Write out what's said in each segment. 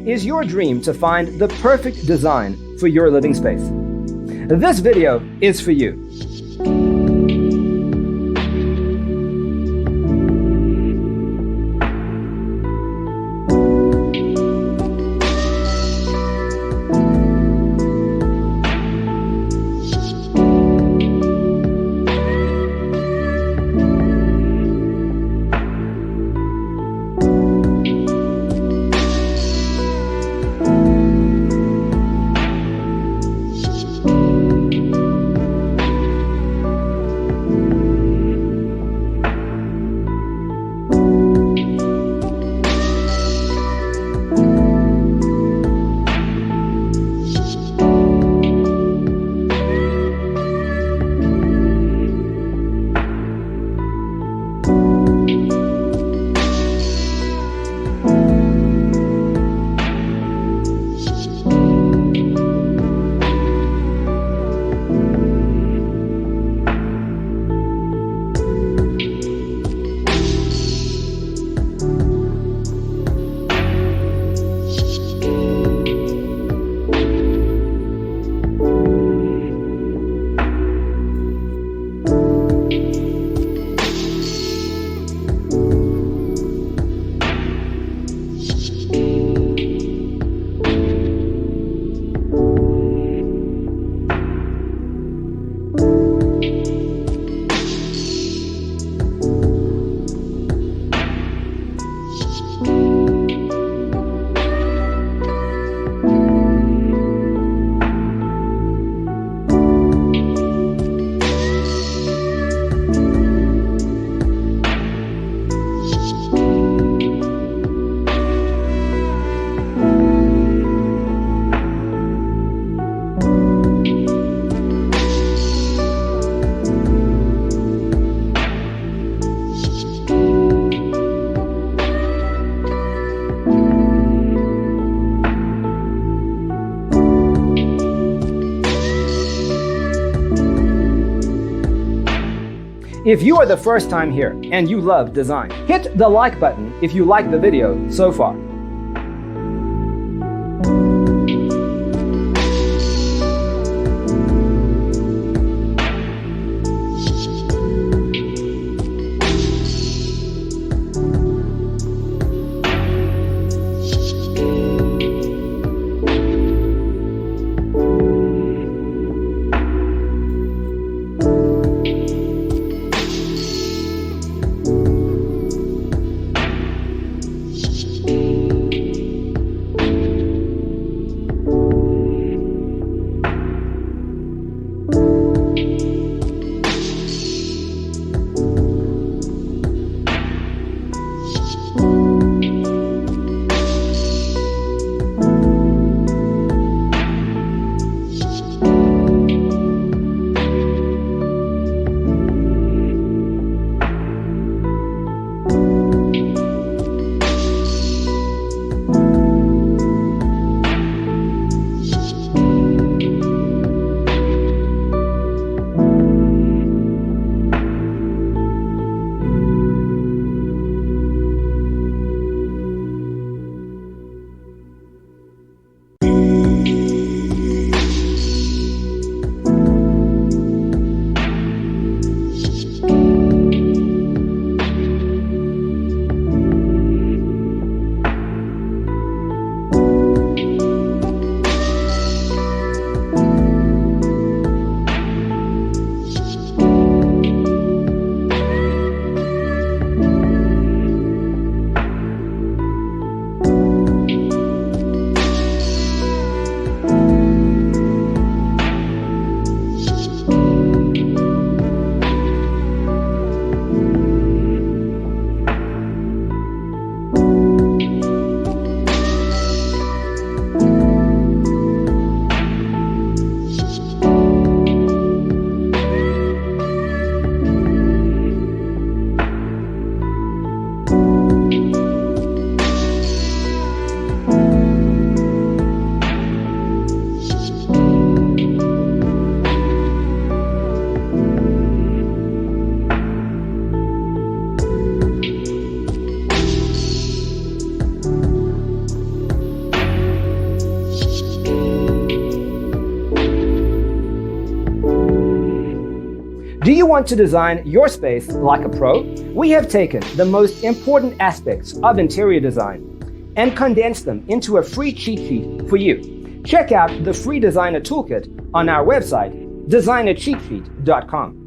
is your dream to find the perfect design for your living space? This video is for you. If you are the first time here and you love design, hit the like button if you like the video so far. Do you want to design your space like a pro? We have taken the most important aspects of interior design and condensed them into a free cheat sheet for you. Check out the free designer toolkit on our website, designercheatsheet.com.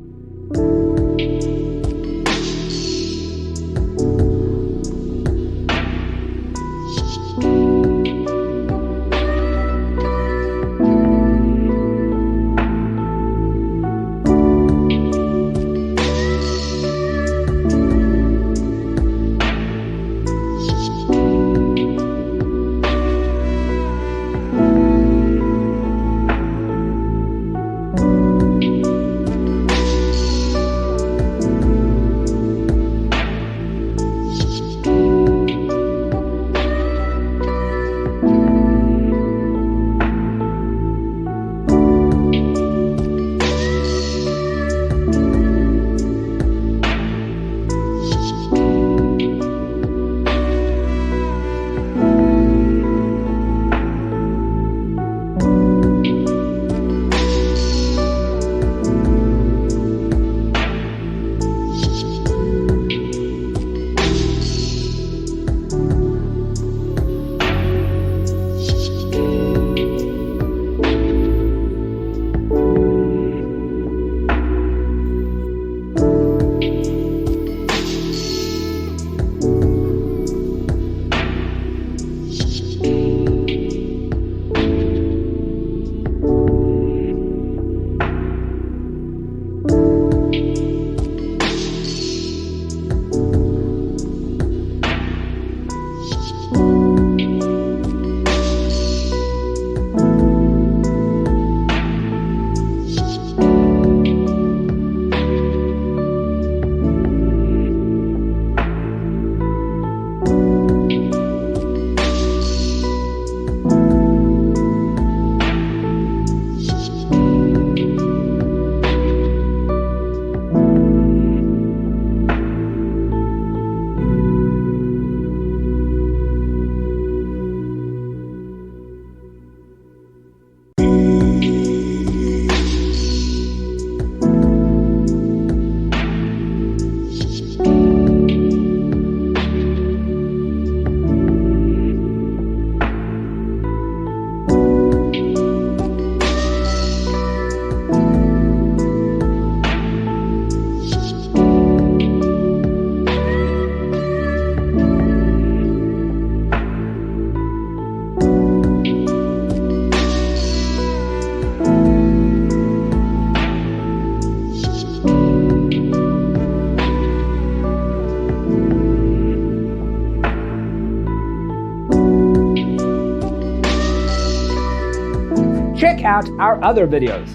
Check out our other videos.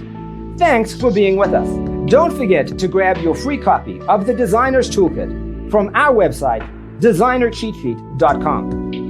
Thanks for being with us. Don't forget to grab your free copy of the Designer's Toolkit from our website, designercheatsheet.com.